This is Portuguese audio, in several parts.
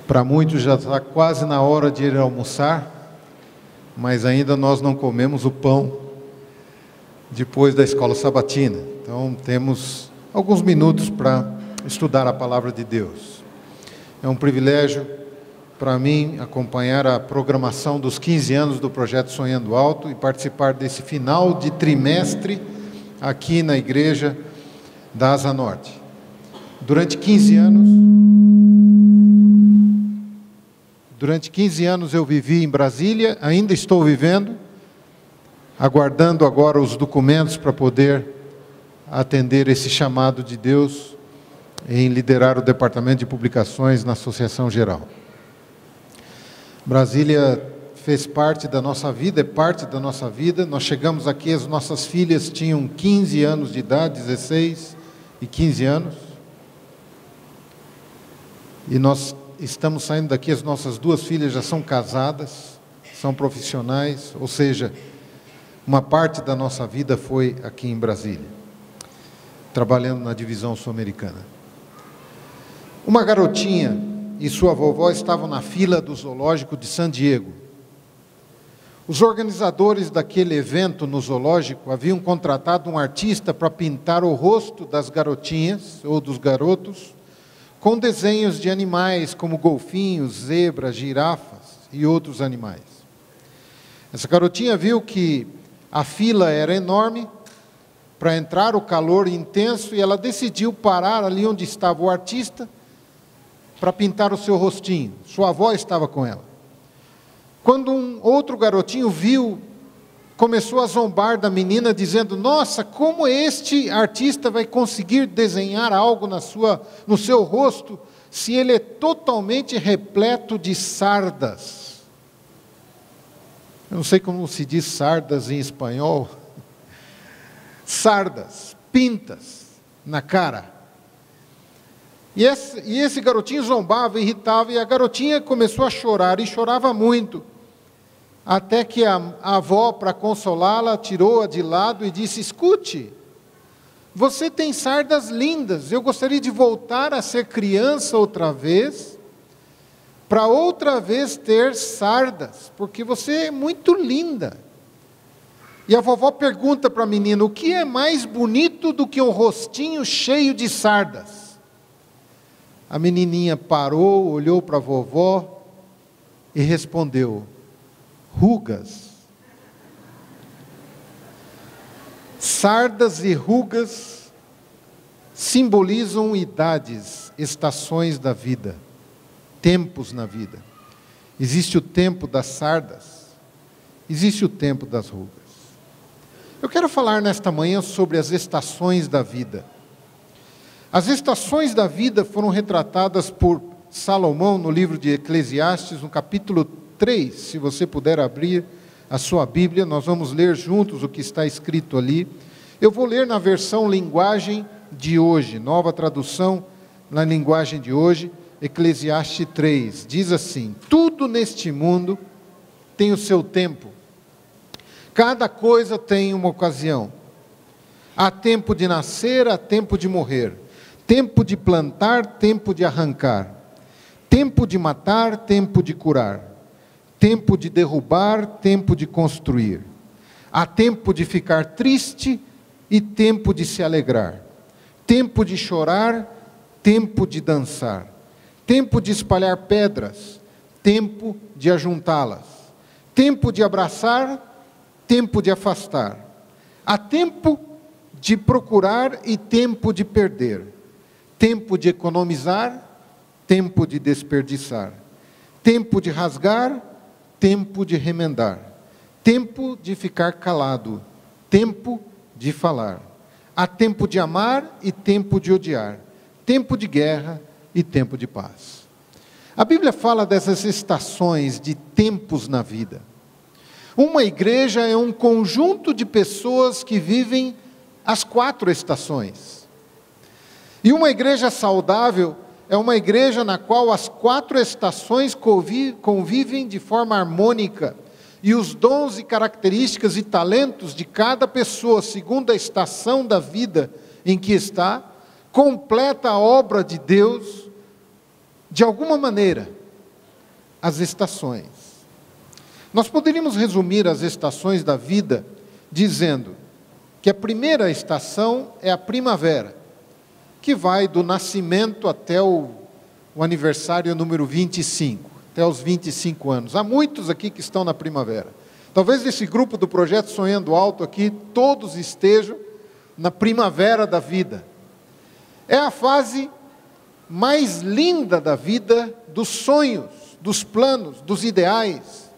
Para muitos já está quase na hora de ir almoçar, mas ainda nós não comemos o pão depois da escola sabatina. Então temos alguns minutos para estudar a palavra de Deus. É um privilégio para mim acompanhar a programação dos 15 anos do Projeto Sonhando Alto e participar desse final de trimestre aqui na igreja da Asa Norte. Durante 15 anos eu vivi em Brasília, ainda estou vivendo, aguardando agora os documentos para poder atender esse chamado de Deus em liderar o departamento de publicações na Associação Geral. Brasília fez parte da nossa vida, é parte da nossa vida. Nós chegamos aqui, as nossas filhas tinham 15 anos de idade, 16 e 15 anos. E nós estamos saindo daqui, as nossas duas filhas já são casadas, são profissionais, ou seja, uma parte da nossa vida foi aqui em Brasília, trabalhando na divisão sul-americana. Uma garotinha e sua vovó estavam na fila do zoológico de San Diego. Os organizadores daquele evento no zoológico haviam contratado um artista para pintar o rosto das garotinhas, ou dos garotos, com desenhos de animais como golfinhos, zebras, girafas e outros animais. Essa garotinha viu que a fila era enorme para entrar, o calor intenso, e ela decidiu parar ali onde estava o artista para pintar o seu rostinho. Sua avó estava com ela. Quando um outro garotinho viu, começou a zombar da menina, dizendo: nossa, como este artista vai conseguir desenhar algo no seu rosto, se ele é totalmente repleto de sardas? Eu não sei como se diz sardas em espanhol. Sardas, pintas na cara. E esse garotinho zombava, irritava, e a garotinha começou a chorar, e chorava muito. Até que a avó, para consolá-la, tirou-a de lado e disse: escute, você tem sardas lindas, eu gostaria de voltar a ser criança outra vez, para outra vez ter sardas, porque você é muito linda. E a vovó pergunta para a menina: o que é mais bonito do que um rostinho cheio de sardas? A menininha parou, olhou para a vovó e respondeu: rugas. Sardas e rugas simbolizam idades, estações da vida, tempos na vida. Existe o tempo das sardas, existe o tempo das rugas. Eu quero falar nesta manhã sobre as estações da vida. As estações da vida foram retratadas por Salomão no livro de Eclesiastes, no capítulo 3, se você puder abrir a sua Bíblia, nós vamos ler juntos o que está escrito ali. Eu vou ler na versão linguagem de hoje, nova tradução na linguagem de hoje, Eclesiastes 3, diz assim: tudo neste mundo tem o seu tempo, cada coisa tem uma ocasião, há tempo de nascer, há tempo de morrer, tempo de plantar, tempo de arrancar, tempo de matar, tempo de curar, tempo de derrubar, tempo de construir. Há tempo de ficar triste e tempo de se alegrar. Tempo de chorar, tempo de dançar. Tempo de espalhar pedras, tempo de ajuntá-las. Tempo de abraçar, tempo de afastar. Há tempo de procurar e tempo de perder. Tempo de economizar, tempo de desperdiçar. Tempo de rasgar, tempo de remendar, tempo de ficar calado, tempo de falar. Há tempo de amar e tempo de odiar, tempo de guerra e tempo de paz. A Bíblia fala dessas estações de tempos na vida. Uma igreja é um conjunto de pessoas que vivem as 4 estações. E uma igreja saudável é uma igreja na qual as 4 estações convivem de forma harmônica, e os dons e características e talentos de cada pessoa, segundo a estação da vida em que está, completa a obra de Deus de alguma maneira. as estações. Nós poderíamos resumir as estações da vida dizendo que a primeira estação é a primavera, que vai do nascimento até o aniversário número 25, até os 25 anos. Há muitos aqui que estão na primavera. Talvez esse grupo do Projeto Sonhando Alto aqui, todos estejam na primavera da vida. É a fase mais linda da vida, dos sonhos, dos planos, dos ideais.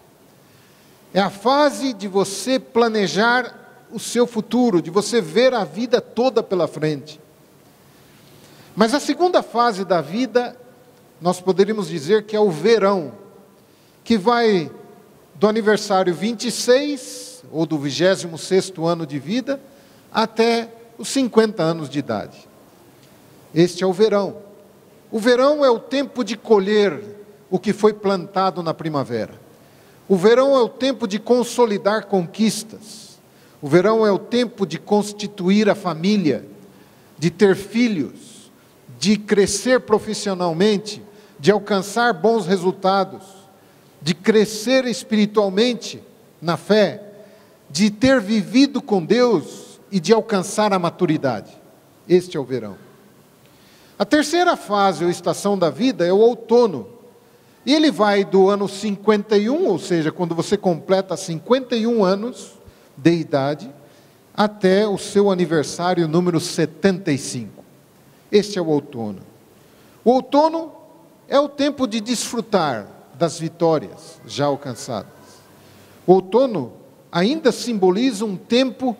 É a fase de você planejar o seu futuro, de você ver a vida toda pela frente. Mas a segunda fase da vida, nós poderíamos dizer que é o verão, que vai do aniversário 26, ou do 26º ano de vida, até os 50 anos de idade. Este é o verão. O verão é o tempo de colher o que foi plantado na primavera. O verão é o tempo de consolidar conquistas. O verão é o tempo de constituir a família, de ter filhos, de crescer profissionalmente, de alcançar bons resultados, de crescer espiritualmente na fé, de ter vivido com Deus e de alcançar a maturidade. Este é o verão. A terceira fase ou estação da vida é o outono. E ele vai do ano 51, ou seja, quando você completa 51 anos de idade, até o seu aniversário número 75. Este é o outono. O outono é o tempo de desfrutar das vitórias já alcançadas. O outono ainda simboliza um tempo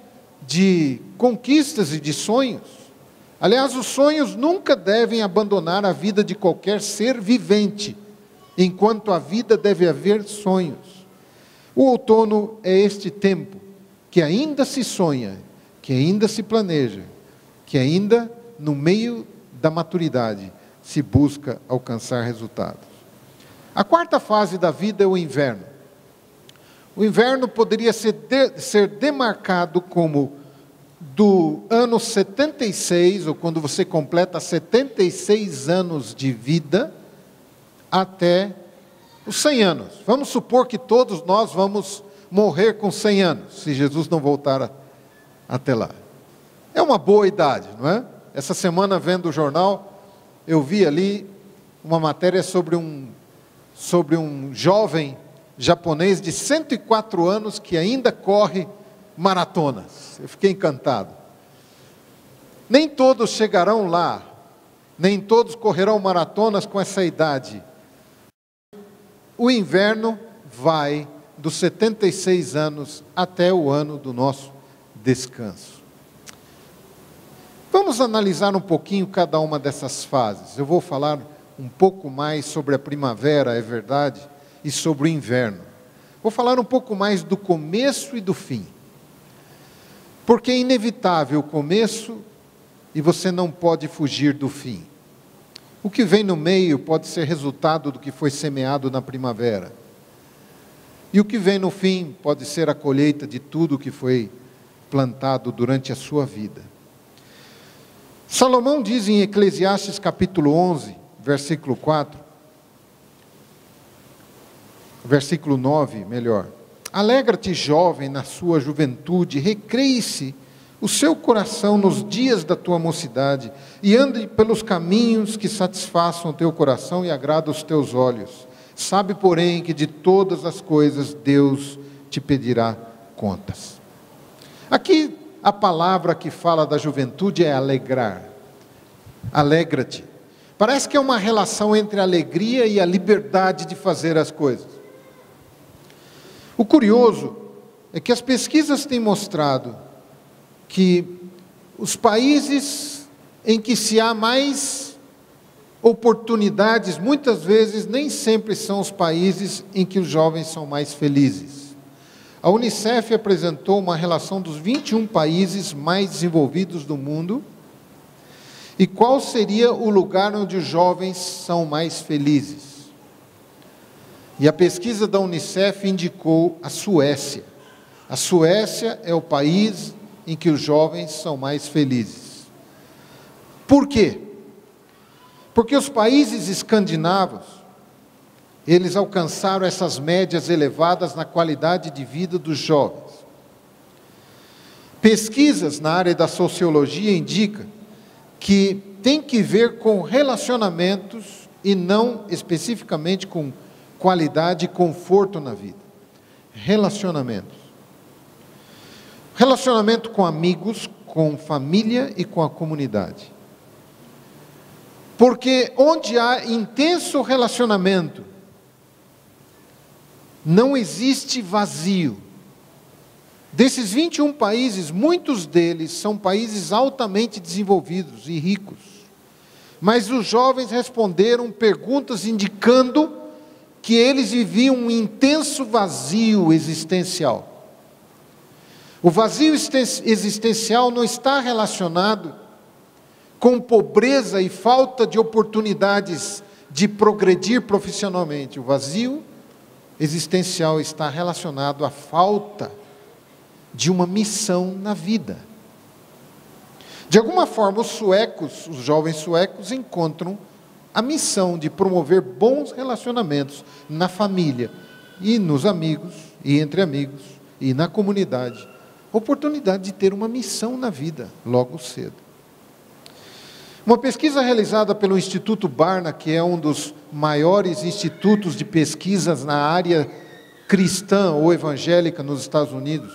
de conquistas e de sonhos. Aliás, os sonhos nunca devem abandonar a vida de qualquer ser vivente. Enquanto a vida deve haver sonhos. O outono é este tempo que ainda se sonha, que ainda se planeja, que ainda no meio da maturidade se busca alcançar resultados. A quarta fase da vida é o inverno. O inverno poderia ser demarcado como do ano 76, ou quando você completa 76 anos de vida, até os 100 anos. Vamos supor que todos nós vamos morrer com 100 anos, se Jesus não voltar até lá. É uma boa idade, não é? Essa semana, vendo o jornal, eu vi ali uma matéria sobre um jovem japonês de 104 anos que ainda corre maratonas. Eu fiquei encantado. Nem todos chegarão lá, nem todos correrão maratonas com essa idade. O inverno vai dos 76 anos até o ano do nosso descanso. Vamos analisar um pouquinho cada uma dessas fases. Eu vou falar um pouco mais sobre a primavera, é verdade, e sobre o inverno. Vou falar um pouco mais do começo e do fim. Porque é inevitável o começo e você não pode fugir do fim. O que vem no meio pode ser resultado do que foi semeado na primavera. E o que vem no fim pode ser a colheita de tudo o que foi plantado durante a sua vida. Salomão diz em Eclesiastes capítulo 11, versículo 4, versículo 9, melhor. Alegra-te, jovem, na sua juventude, recreie-se o seu coração nos dias da tua mocidade, e ande pelos caminhos que satisfaçam o teu coração e agradam os teus olhos. Sabe, porém, que de todas as coisas Deus te pedirá contas. Aqui, a palavra que fala da juventude é alegrar. Alegra-te. Parece que é uma relação entre a alegria e a liberdade de fazer as coisas. O curioso é que as pesquisas têm mostrado que os países em que se há mais oportunidades, muitas vezes nem sempre são os países em que os jovens são mais felizes. A Unicef apresentou uma relação dos 21 países mais desenvolvidos do mundo e qual seria o lugar onde os jovens são mais felizes. E a pesquisa da Unicef indicou a Suécia. A Suécia é o país em que os jovens são mais felizes. Por quê? Porque os países escandinavos eles alcançaram essas médias elevadas na qualidade de vida dos jovens. Pesquisas na área da sociologia indicam que tem que ver com relacionamentos e não especificamente com qualidade e conforto na vida. Relacionamentos. Relacionamento com amigos, com família e com a comunidade. Porque onde há intenso relacionamento, não existe vazio. Desses 21 países, muitos deles são países altamente desenvolvidos e ricos. Mas os jovens responderam perguntas indicando que eles viviam um intenso vazio existencial. O vazio existencial não está relacionado com pobreza e falta de oportunidades de progredir profissionalmente. O vazio existencial está relacionado à falta de uma missão na vida. De alguma forma, os jovens suecos encontram a missão de promover bons relacionamentos na família, e nos amigos, e entre amigos, e na comunidade. Oportunidade de ter uma missão na vida, logo cedo. Uma pesquisa realizada pelo Instituto Barna, que é um dos maiores institutos de pesquisas na área cristã ou evangélica nos Estados Unidos,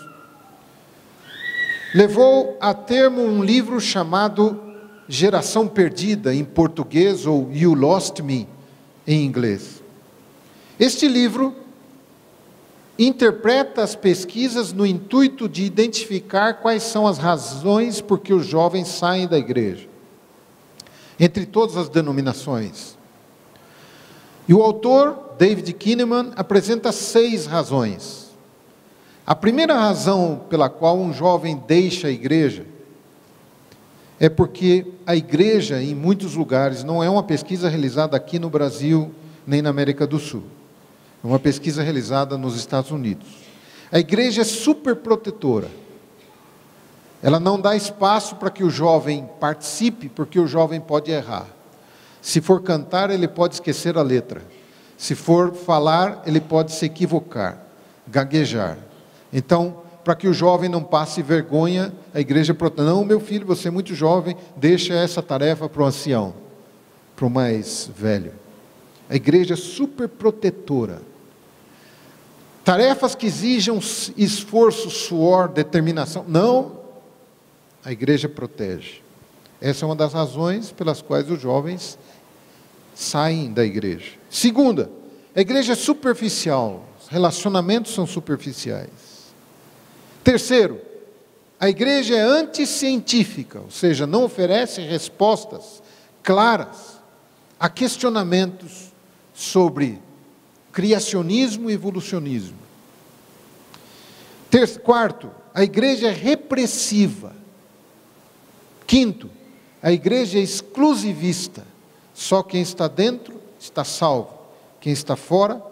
levou a termo um livro chamado Geração Perdida, em português, ou You Lost Me, em inglês. Este livro interpreta as pesquisas no intuito de identificar quais são as razões por que os jovens saem da igreja, entre todas as denominações. E o autor, David Kinnaman, apresenta 6 razões. A primeira razão pela qual um jovem deixa a igreja é porque a igreja, em muitos lugares, não é uma pesquisa realizada aqui no Brasil, nem na América do Sul. É uma pesquisa realizada nos Estados Unidos. A igreja é super protetora. Ela não dá espaço para que o jovem participe, porque o jovem pode errar. Se for cantar, ele pode esquecer a letra. Se for falar, ele pode se equivocar, gaguejar. Então, para que o jovem não passe vergonha, a igreja protege. Não, meu filho, você é muito jovem, deixa essa tarefa para o ancião, para o mais velho. A igreja é super protetora. Tarefas que exijam esforço, suor, determinação. Não, a igreja protege. Essa é uma das razões pelas quais os jovens saem da igreja. Segunda, a igreja é superficial. Os relacionamentos são superficiais. Terceiro, a igreja é anticientífica, ou seja, não oferece respostas claras a questionamentos sobre criacionismo e evolucionismo. Quarto, a igreja é repressiva. Quinto, a igreja é exclusivista. Só quem está dentro está salvo, quem está fora,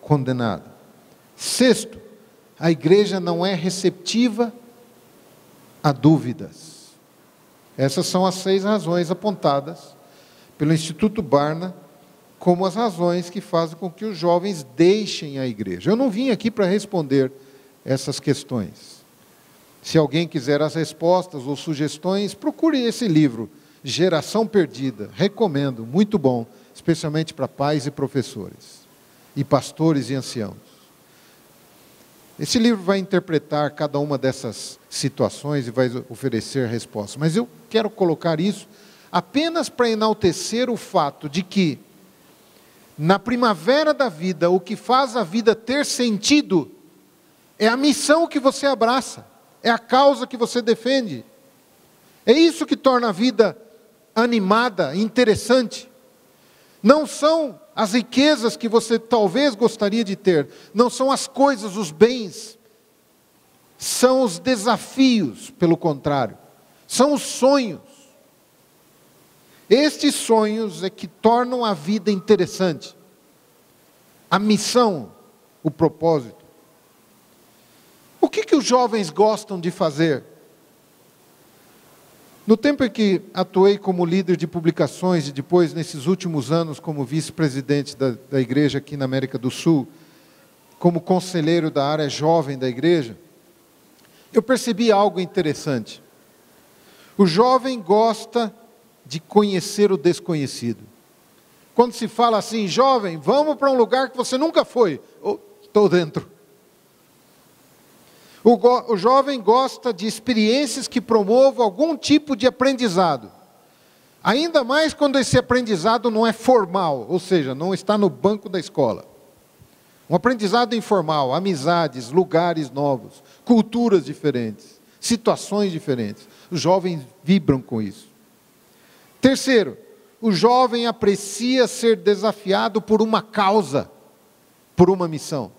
condenado. Sexto, a igreja não é receptiva a dúvidas. Essas são as 6 razões apontadas pelo Instituto Barna como as razões que fazem com que os jovens deixem a igreja. Eu não vim aqui para responder essas questões. Se alguém quiser as respostas ou sugestões, procure esse livro, Geração Perdida. Recomendo, muito bom, especialmente para pais e professores, e pastores e anciãos. Esse livro vai interpretar cada uma dessas situações e vai oferecer respostas. Mas eu quero colocar isso apenas para enaltecer o fato de que, na primavera da vida, o que faz a vida ter sentido é a missão que você abraça, é a causa que você defende. É isso que torna a vida animada, interessante. Não são as riquezas que você talvez gostaria de ter, não são as coisas, os bens, são os desafios, pelo contrário, são os sonhos. Estes sonhos é que tornam a vida interessante, a missão, o propósito. O que os jovens gostam de fazer? No tempo em que atuei como líder de publicações e depois, nesses últimos anos, como vice-presidente da igreja aqui na América do Sul, como conselheiro da área jovem da igreja, eu percebi algo interessante. O jovem gosta de conhecer o desconhecido. Quando se fala assim, jovem, vamos para um lugar que você nunca foi. Estou dentro. O jovem gosta de experiências que promovam algum tipo de aprendizado. Ainda mais quando esse aprendizado não é formal, ou seja, não está no banco da escola. Um aprendizado informal, amizades, lugares novos, culturas diferentes, situações diferentes. Os jovens vibram com isso. Terceiro, o jovem aprecia ser desafiado por uma causa, por uma missão.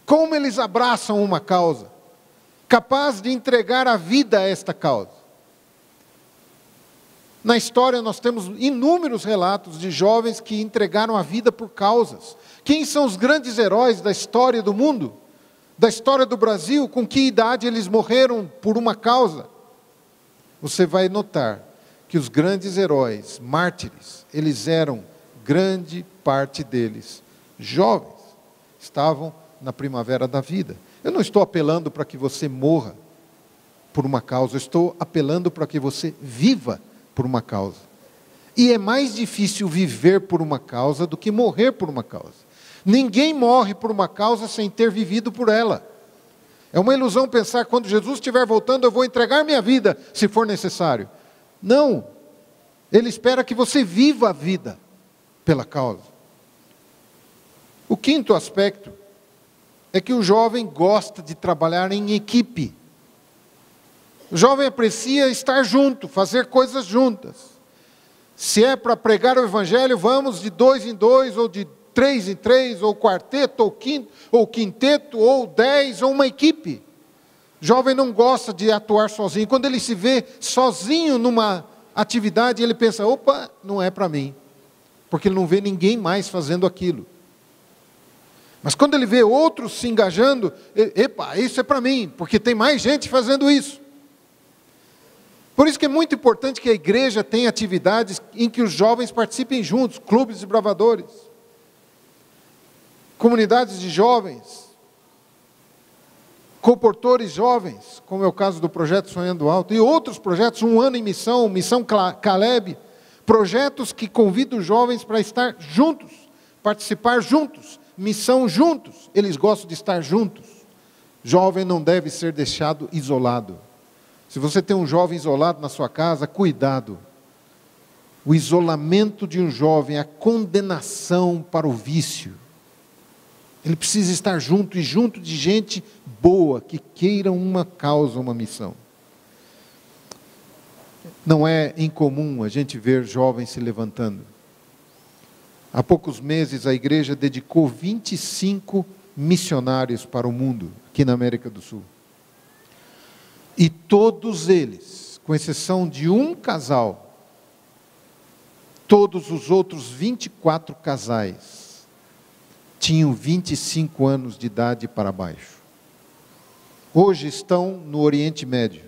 Como eles abraçam uma causa? Capaz de entregar a vida a esta causa. Na história nós temos inúmeros relatos de jovens que entregaram a vida por causas. Quem são os grandes heróis da história do mundo? Da história do Brasil? Com que idade eles morreram por uma causa? Você vai notar que os grandes heróis, mártires, eles eram, grande parte deles, jovens. Estavam na primavera da vida. Eu não estou apelando para que você morra por uma causa, eu estou apelando para que você viva por uma causa. E é mais difícil viver por uma causa do que morrer por uma causa. Ninguém morre por uma causa sem ter vivido por ela. É uma ilusão pensar, quando Jesus estiver voltando, eu vou entregar minha vida, se for necessário. Não. Ele espera que você viva a vida pela causa. O quinto aspecto é que o jovem gosta de trabalhar em equipe. O jovem aprecia estar junto, fazer coisas juntas. Se é para pregar o evangelho, vamos de 2 em 2, ou de 3 em 3, ou quarteto, ou quinteto, ou 10, ou uma equipe. O jovem não gosta de atuar sozinho. Quando ele se vê sozinho numa atividade, ele pensa, opa, não é para mim. Porque ele não vê ninguém mais fazendo aquilo. Mas quando ele vê outros se engajando, epa, isso é para mim, porque tem mais gente fazendo isso. Por isso que é muito importante que a igreja tenha atividades em que os jovens participem juntos, clubes de bravadores, comunidades de jovens, comportores jovens, como é o caso do projeto Sonhando Alto, e outros projetos, 1 ano em missão, Missão Caleb, projetos que convidam os jovens para estar juntos, participar juntos, missão juntos, eles gostam de estar juntos. Jovem não deve ser deixado isolado. Se você tem um jovem isolado na sua casa, cuidado. O isolamento de um jovem é a condenação para o vício. Ele precisa estar junto, e junto de gente boa, que queira uma causa, uma missão. Não é incomum a gente ver jovens se levantando. Há poucos meses a igreja dedicou 25 missionários para o mundo, aqui na América do Sul. E todos eles, com exceção de um casal, todos os outros 24 casais, tinham 25 anos de idade para baixo. Hoje estão no Oriente Médio,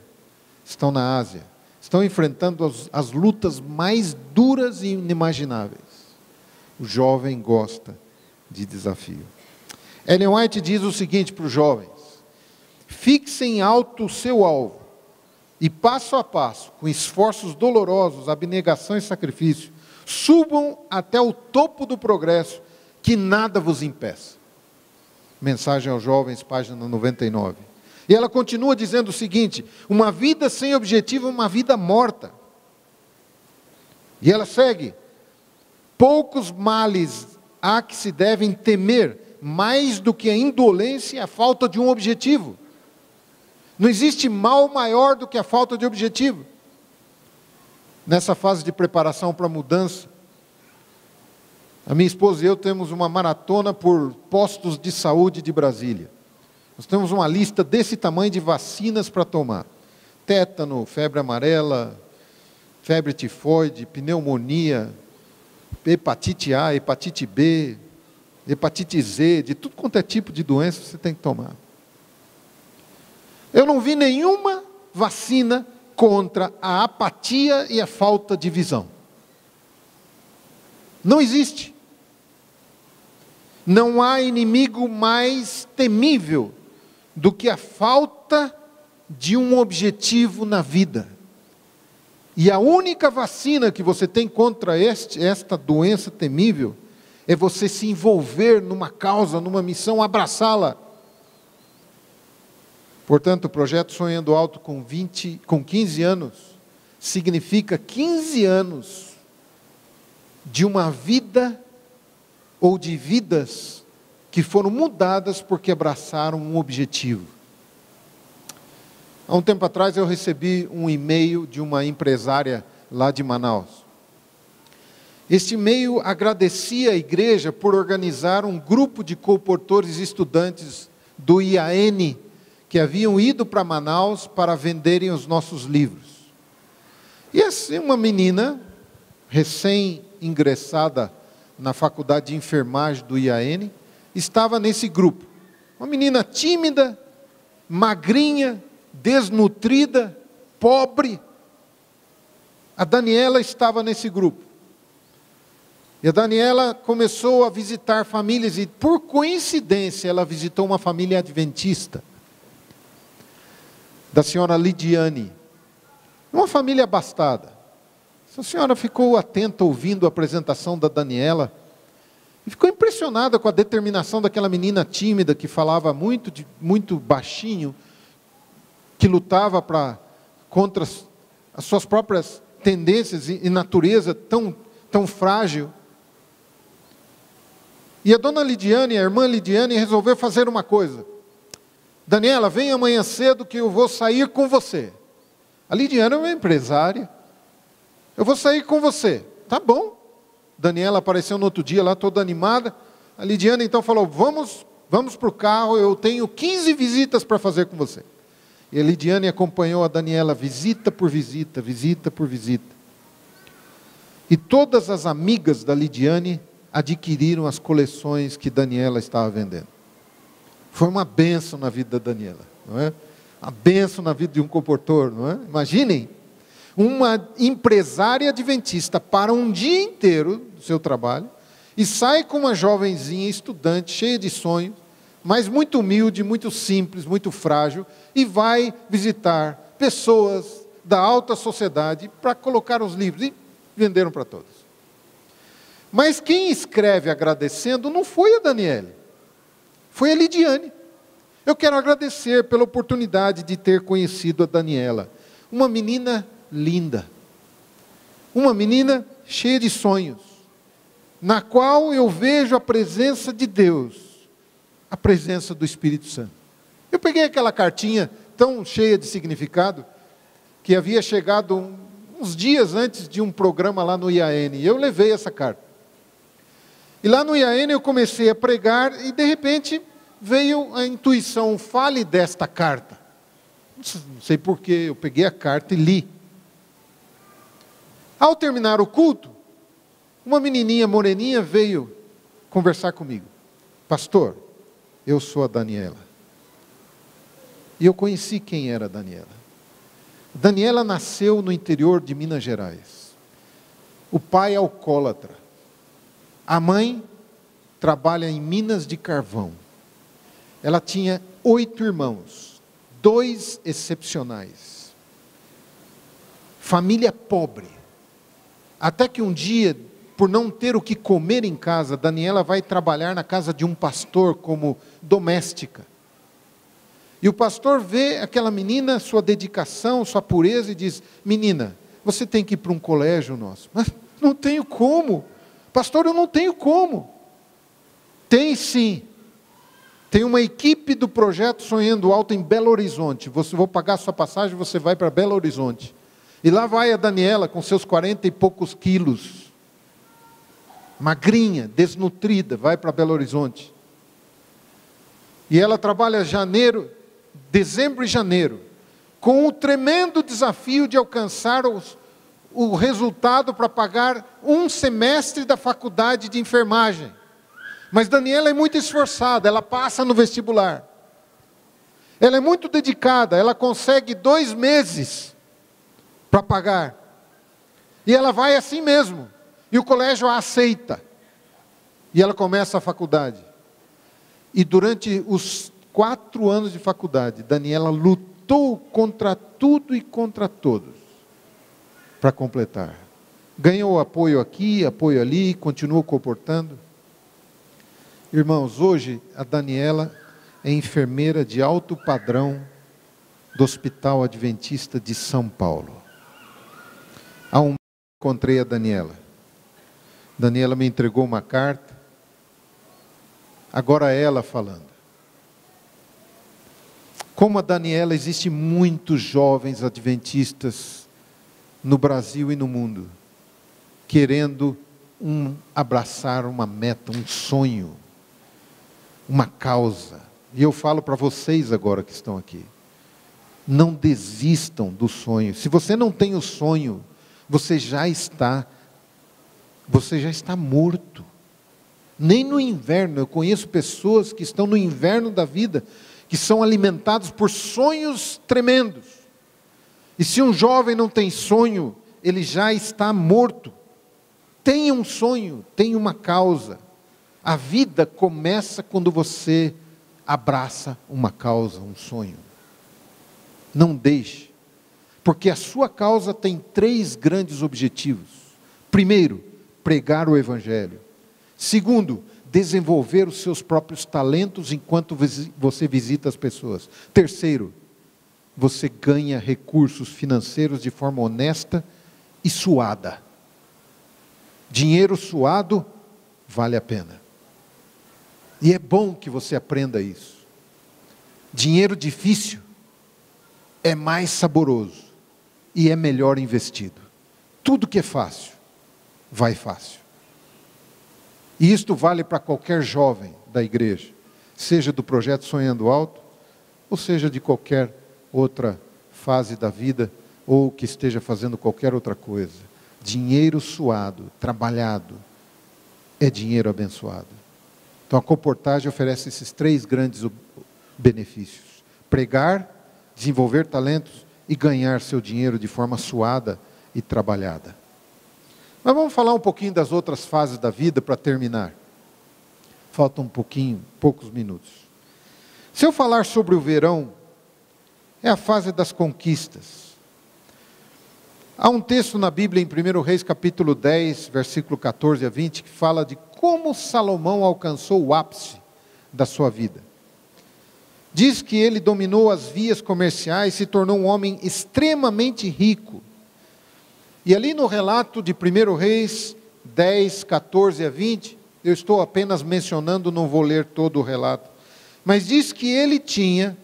estão na Ásia, estão enfrentando as lutas mais duras e inimagináveis. O jovem gosta de desafio. Ellen White diz o seguinte para os jovens: fixem alto o seu alvo, e passo a passo, com esforços dolorosos, abnegação e sacrifício, subam até o topo do progresso, que nada vos impeça. Mensagem aos jovens, página 99. E ela continua dizendo o seguinte: uma vida sem objetivo é uma vida morta. E ela segue: poucos males há que se devem temer, mais do que a indolência e a falta de um objetivo. Não existe mal maior do que a falta de objetivo. Nessa fase de preparação para a mudança, a minha esposa e eu temos uma maratona por postos de saúde de Brasília. Nós temos uma lista desse tamanho de vacinas para tomar. Tétano, febre amarela, febre tifoide, pneumonia, hepatite A, hepatite B, hepatite Z, de tudo quanto é tipo de doença você tem que tomar. Eu não vi nenhuma vacina contra a apatia e a falta de visão. Não existe. Não há inimigo mais temível do que a falta de um objetivo na vida. E a única vacina que você tem contra esta doença temível é você se envolver numa causa, numa missão, abraçá-la. Portanto, o projeto Sonhando Alto com 15 anos, significa 15 anos de uma vida ou de vidas que foram mudadas porque abraçaram um objetivo. Há um tempo atrás eu recebi um e-mail de uma empresária lá de Manaus. Este e-mail agradecia a igreja por organizar um grupo de colportores e estudantes do IAN que haviam ido para Manaus para venderem os nossos livros. E assim, uma menina recém-ingressada na faculdade de enfermagem do IAN estava nesse grupo. Uma menina tímida, magrinha, desnutrida, pobre. A Daniela estava nesse grupo. E a Daniela começou a visitar famílias e, por coincidência, ela visitou uma família adventista, da senhora Lidiane. Uma família abastada. Essa senhora ficou atenta ouvindo a apresentação da Daniela e ficou impressionada com a determinação daquela menina tímida que falava muito baixinho, que lutava contra as suas próprias tendências e natureza tão frágil. E a dona Lidiane, a irmã Lidiane, resolveu fazer uma coisa. Daniela, vem amanhã cedo que eu vou sair com você. A Lidiane é uma empresária. Eu vou sair com você. Tá bom. Daniela apareceu no outro dia lá toda animada. A Lidiane então falou, vamos para o carro, eu tenho 15 visitas para fazer com você. E a Lidiane acompanhou a Daniela visita por visita, visita por visita. E todas as amigas da Lidiane adquiriram as coleções que Daniela estava vendendo. Foi uma bênção na vida da Daniela, não é? A bênção na vida de um comportor, não é? Imaginem, uma empresária adventista para um dia inteiro do seu trabalho e sai com uma jovenzinha estudante, cheia de sonhos, mas muito humilde, muito simples, muito frágil, e vai visitar pessoas da alta sociedade para colocar os livros, e venderam para todos. Mas quem escreve agradecendo não foi a Daniela, foi a Lidiane. Eu quero agradecer pela oportunidade de ter conhecido a Daniela, uma menina linda, uma menina cheia de sonhos, na qual eu vejo a presença de Deus, a presença do Espírito Santo. Eu peguei aquela cartinha tão cheia de significado, que havia chegado uns dias antes de um programa lá no IAN, e eu levei essa carta. E lá no IAN eu comecei a pregar, e de repente veio a intuição, fale desta carta. Não sei porquê, eu peguei a carta e li. Ao terminar o culto, uma menininha moreninha veio conversar comigo. Pastor, eu sou a Daniela. E eu conheci quem era a Daniela. Daniela nasceu no interior de Minas Gerais. O pai é alcoólatra. A mãe trabalha em minas de carvão. Ela tinha 8 irmãos, 2 excepcionais. Família pobre. Até que um dia, por não ter o que comer em casa, Daniela vai trabalhar na casa de um pastor como doméstica. E o pastor vê aquela menina, sua dedicação, sua pureza, e diz, menina, você tem que ir para um colégio nosso. Mas não tenho como. Pastor, eu não tenho como. Tem sim. Tem uma equipe do projeto Sonhando Alto em Belo Horizonte. Vou pagar a sua passagem, você vai para Belo Horizonte. E lá vai a Daniela com seus 40 e poucos quilos. Magrinha, desnutrida, vai para Belo Horizonte. E ela trabalha dezembro e janeiro, com o tremendo desafio de alcançar o resultado para pagar um semestre da faculdade de enfermagem. Mas Daniela é muito esforçada, ela passa no vestibular. Ela é muito dedicada, ela consegue 2 meses para pagar. E ela vai assim mesmo. E o colégio a aceita. E ela começa a faculdade. E durante os 4 anos de faculdade, Daniela lutou contra tudo e contra todos para completar. Ganhou apoio aqui, apoio ali, continuou comportando. Irmãos, hoje a Daniela é enfermeira de alto padrão do Hospital Adventista de São Paulo. Há um mês encontrei a Daniela. Daniela me entregou uma carta. Agora ela falando. Como a Daniela, existem muitos jovens adventistas no Brasil e no mundo, querendo abraçar uma meta, um sonho, uma causa. E eu falo para vocês agora que estão aqui, não desistam do sonho. Se você não tem o sonho, você já está morto. Nem no inverno, eu conheço pessoas que estão no inverno da vida, que são alimentados por sonhos tremendos. E se um jovem não tem sonho, ele já está morto. Tenha um sonho, tenha uma causa. A vida começa quando você abraça uma causa, um sonho. Não deixe, porque a sua causa tem 3 grandes objetivos. Primeiro, pregar o Evangelho. Segundo, desenvolver os seus próprios talentos enquanto você visita as pessoas. Terceiro, você ganha recursos financeiros de forma honesta e suada. Dinheiro suado vale a pena. E é bom que você aprenda isso. Dinheiro difícil é mais saboroso e é melhor investido. Tudo que é fácil, vai fácil. E isto vale para qualquer jovem da igreja, seja do projeto Sonhando Alto, ou seja de qualquer outra fase da vida, ou que esteja fazendo qualquer outra coisa. Dinheiro suado, trabalhado, é dinheiro abençoado. Então a comportagem oferece esses 3 grandes benefícios: pregar, desenvolver talentos e ganhar seu dinheiro de forma suada e trabalhada. Mas vamos falar um pouquinho das outras fases da vida para terminar. Falta poucos minutos. Se eu falar sobre o verão, é a fase das conquistas. Há um texto na Bíblia, em 1 Reis capítulo 10, versículo 14 a 20, que fala de como Salomão alcançou o ápice da sua vida. Diz que ele dominou as vias comerciais, se tornou um homem extremamente rico. E ali no relato de 1 Reis 10, 14 a 20, eu estou apenas mencionando, não vou ler todo o relato, mas diz que ele tinha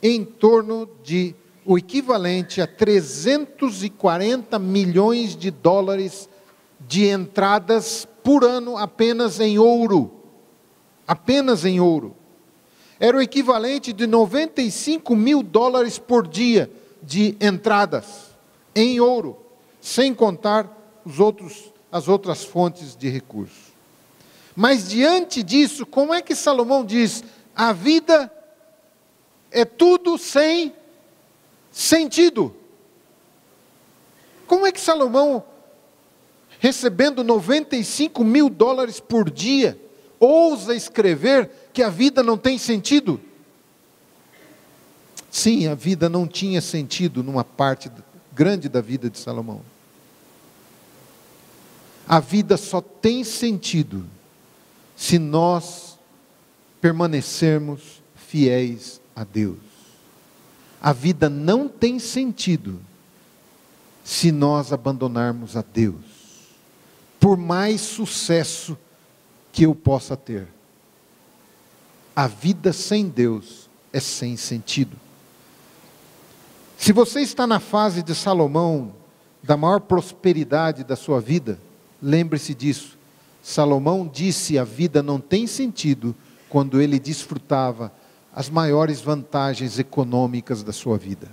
em torno de o equivalente a 340 milhões de dólares de entradas por ano apenas em ouro. Apenas em ouro. Era o equivalente de 95 mil dólares por dia de entradas em ouro, sem contar as outras fontes de recursos. Mas diante disso, como é que Salomão diz? A vida é tudo sem sentido. Como é que Salomão, recebendo 95 mil dólares por dia, ousa escrever que a vida não tem sentido? Sim, a vida não tinha sentido numa parte grande da vida de Salomão. A vida só tem sentido se nós permanecermos fiéis a Deus. A vida não tem sentido se nós abandonarmos a Deus. Por mais sucesso que eu possa ter, a vida sem Deus é sem sentido. Se você está na fase de Salomão, da maior prosperidade da sua vida, lembre-se disso. Salomão disse: a vida não tem sentido quando ele desfrutava as maiores vantagens econômicas da sua vida.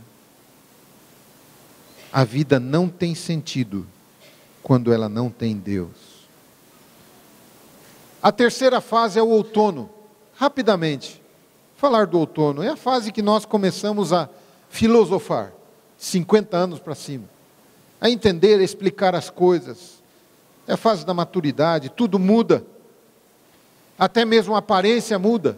A vida não tem sentido quando ela não tem Deus. A terceira fase é o outono. Rapidamente, falar do outono. É a fase que nós começamos a filosofar, 50 anos para cima. a entender, a explicar as coisas. É a fase da maturidade, tudo muda. Até mesmo a aparência muda.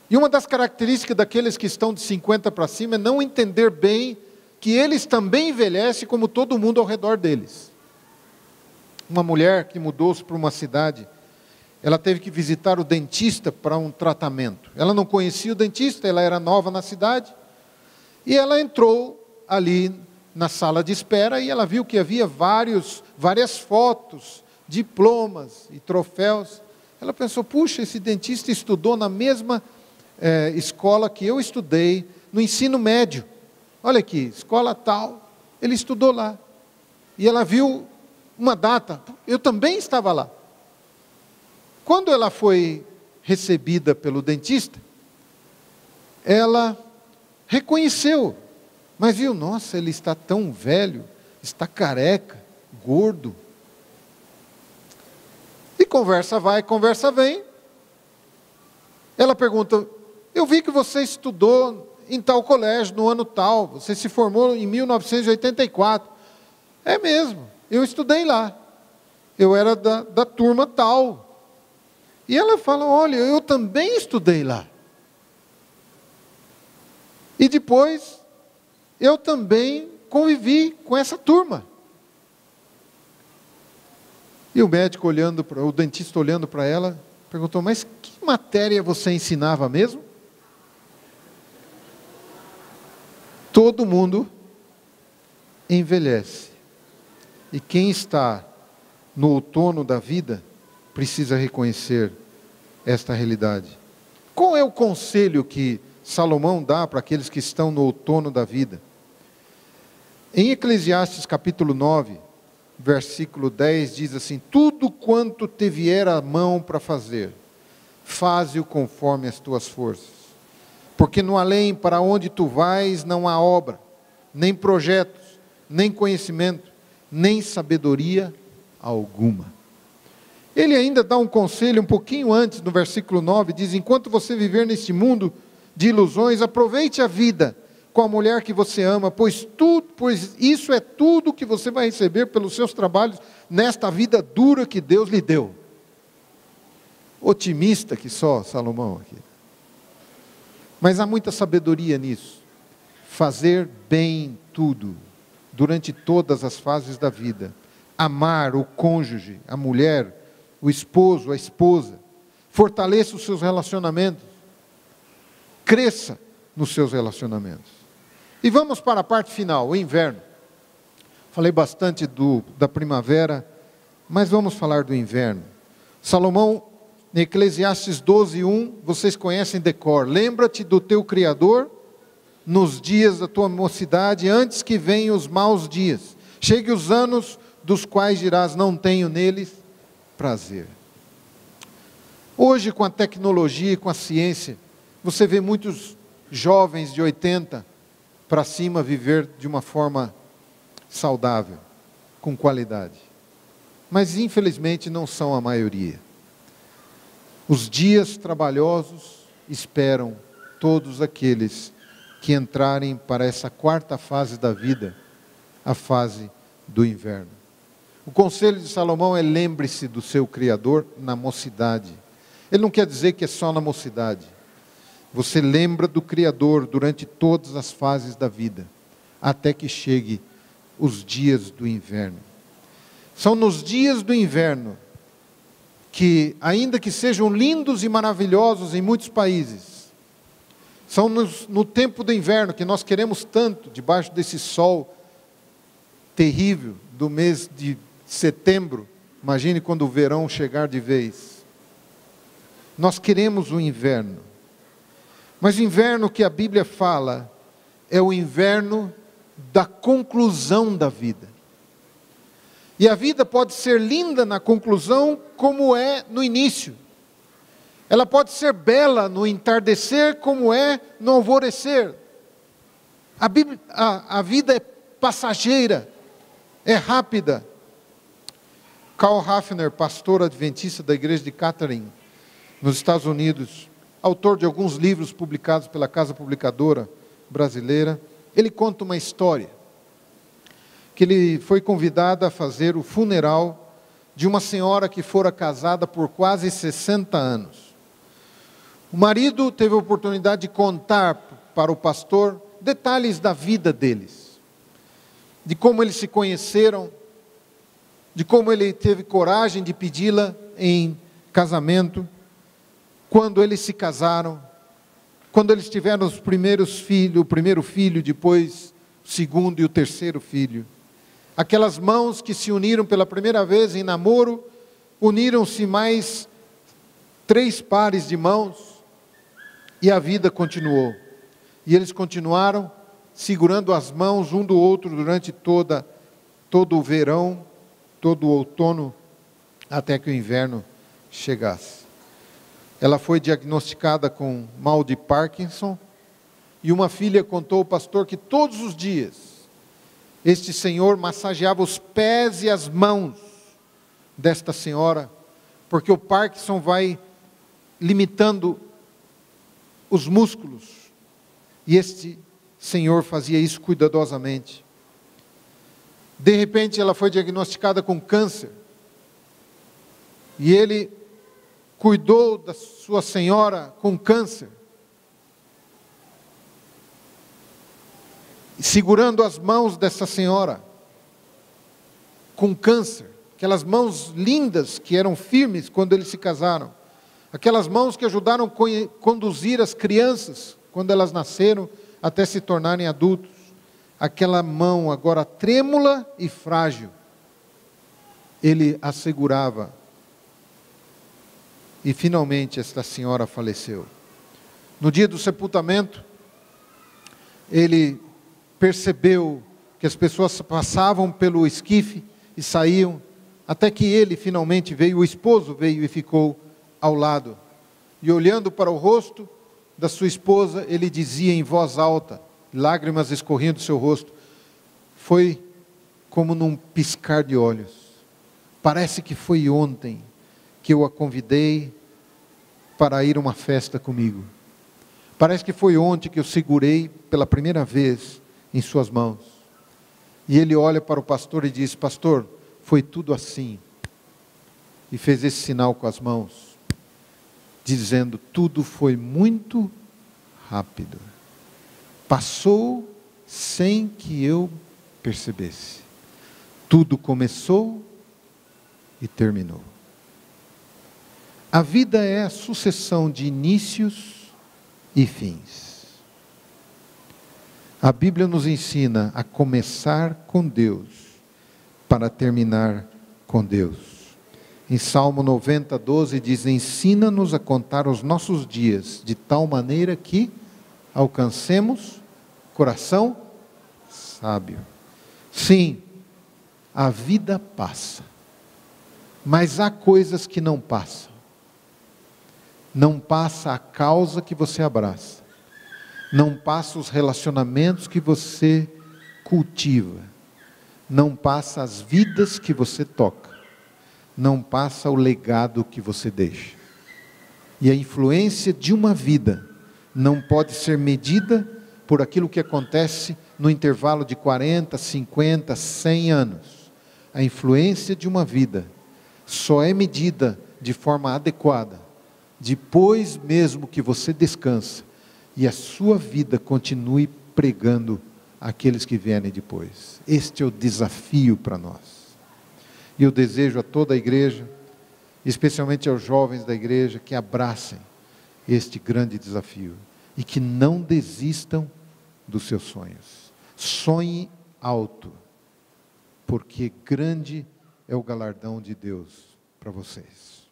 E uma das características daqueles que estão de 50 para cima é não entender bem que eles também envelhecem como todo mundo ao redor deles. Uma mulher que mudou-se para uma cidade, ela teve que visitar o dentista para um tratamento. Ela não conhecia o dentista, ela era nova na cidade. E ela entrou ali na sala de espera e ela viu que havia várias fotos, diplomas e troféus. Ela pensou, puxa, esse dentista estudou na mesma escola que eu estudei, no ensino médio. Olha aqui, escola tal, ele estudou lá. E ela viu uma data, eu também estava lá. Quando ela foi recebida pelo dentista, ela reconheceu, mas viu, nossa, ele está tão velho, está careca, gordo. E conversa vai, conversa vem. Ela pergunta, eu vi que você estudou em tal colégio, no ano tal, você se formou em 1984. É mesmo, eu estudei lá, eu era da turma tal. E ela fala, olha, eu também estudei lá. E depois, eu também convivi com essa turma. E o médico o dentista olhando para ela, perguntou, mas que matéria você ensinava mesmo? Todo mundo envelhece. E quem está no outono da vida, precisa reconhecer esta realidade. Qual é o conselho que Salomão dá para aqueles que estão no outono da vida? Em Eclesiastes capítulo 9, versículo 10, diz assim, tudo quanto te vier a mão para fazer, faze-o conforme as tuas forças. Porque no além para onde tu vais não há obra, nem projetos, nem conhecimento, nem sabedoria alguma. Ele ainda dá um conselho um pouquinho antes, no versículo 9, diz, enquanto você viver neste mundo de ilusões, aproveite a vida com a mulher que você ama, pois isso é tudo que você vai receber pelos seus trabalhos nesta vida dura que Deus lhe deu. Otimista que só Salomão aqui. Mas há muita sabedoria nisso. Fazer bem tudo, durante todas as fases da vida. Amar o cônjuge, a mulher, o esposo, a esposa. Fortaleça os seus relacionamentos. Cresça nos seus relacionamentos. E vamos para a parte final, o inverno. Falei bastante da primavera, mas vamos falar do inverno. Salomão, em Eclesiastes 12:1, vocês conhecem de cor. Lembra-te do teu Criador nos dias da tua mocidade, antes que venham os maus dias. Chegue os anos dos quais dirás, não tenho neles prazer. Hoje, com a tecnologia e com a ciência, você vê muitos jovens de 80 para cima viver de uma forma saudável, com qualidade. Mas, infelizmente, não são a maioria. Os dias trabalhosos esperam todos aqueles que entrarem para essa quarta fase da vida, a fase do inverno. O conselho de Salomão é lembre-se do seu Criador na mocidade. Ele não quer dizer que é só na mocidade. Você lembra do Criador durante todas as fases da vida, até que chegue os dias do inverno. São nos dias do inverno que, ainda que sejam lindos e maravilhosos em muitos países, são no tempo do inverno que nós queremos tanto, debaixo desse sol terrível do mês de setembro. Imagine quando o verão chegar de vez. Nós queremos o inverno. Mas o inverno que a Bíblia fala é o inverno da conclusão da vida. E a vida pode ser linda na conclusão, como é no início. Ela pode ser bela no entardecer, como é no alvorecer. A vida é passageira, é rápida. Karl Raffner, pastor adventista da igreja de Catherine, nos Estados Unidos, autor de alguns livros publicados pela Casa Publicadora Brasileira, ele conta uma história, que ele foi convidado a fazer o funeral de uma senhora que fora casada por quase 60 anos. O marido teve a oportunidade de contar para o pastor detalhes da vida deles, de como eles se conheceram, de como ele teve coragem de pedi-la em casamento, quando eles se casaram, quando eles tiveram os primeiros filhos, o primeiro filho, depois o segundo e o terceiro filho. Aquelas mãos que se uniram pela primeira vez em namoro, uniram-se mais 3 pares de mãos, e a vida continuou. E eles continuaram segurando as mãos um do outro durante todo o verão, todo o outono, até que o inverno chegasse. Ela foi diagnosticada com mal de Parkinson, e uma filha contou ao pastor que todos os dias este senhor massageava os pés e as mãos desta senhora, porque o Parkinson vai limitando os músculos, e este senhor fazia isso cuidadosamente. De repente ela foi diagnosticada com câncer, e ele cuidou da sua senhora com câncer, segurando as mãos dessa senhora com câncer, aquelas mãos lindas que eram firmes quando eles se casaram, aquelas mãos que ajudaram a conduzir as crianças quando elas nasceram até se tornarem adultos, aquela mão agora trêmula e frágil, ele a segurava. E finalmente esta senhora faleceu. No dia do sepultamento, ele percebeu que as pessoas passavam pelo esquife e saíam, até que ele finalmente veio, o esposo veio e ficou ao lado. E olhando para o rosto da sua esposa, ele dizia em voz alta, lágrimas escorriam do seu rosto: foi como num piscar de olhos. Parece que foi ontem que eu a convidei para ir a uma festa comigo. Parece que foi ontem que eu segurei pela primeira vez em suas mãos. E ele olha para o pastor e diz: pastor, foi tudo assim. E fez esse sinal com as mãos, dizendo: tudo foi muito rápido. Passou sem que eu percebesse. Tudo começou e terminou. A vida é a sucessão de inícios e fins. A Bíblia nos ensina a começar com Deus, para terminar com Deus. Em Salmo 90, 12 diz: ensina-nos a contar os nossos dias, de tal maneira que alcancemos coração sábio. Sim, a vida passa, mas há coisas que não passam. Não passa a causa que você abraça, não passa os relacionamentos que você cultiva, não passa as vidas que você toca, não passa o legado que você deixa. E a influência de uma vida não pode ser medida por aquilo que acontece no intervalo de 40, 50, 100 anos. A influência de uma vida só é medida de forma adequada depois mesmo que você descansa e a sua vida continue pregando aqueles que vierem depois. Este é o desafio para nós. E eu desejo a toda a igreja, especialmente aos jovens da igreja, que abracem este grande desafio e que não desistam dos seus sonhos. Sonhe alto, porque grande é o galardão de Deus para vocês.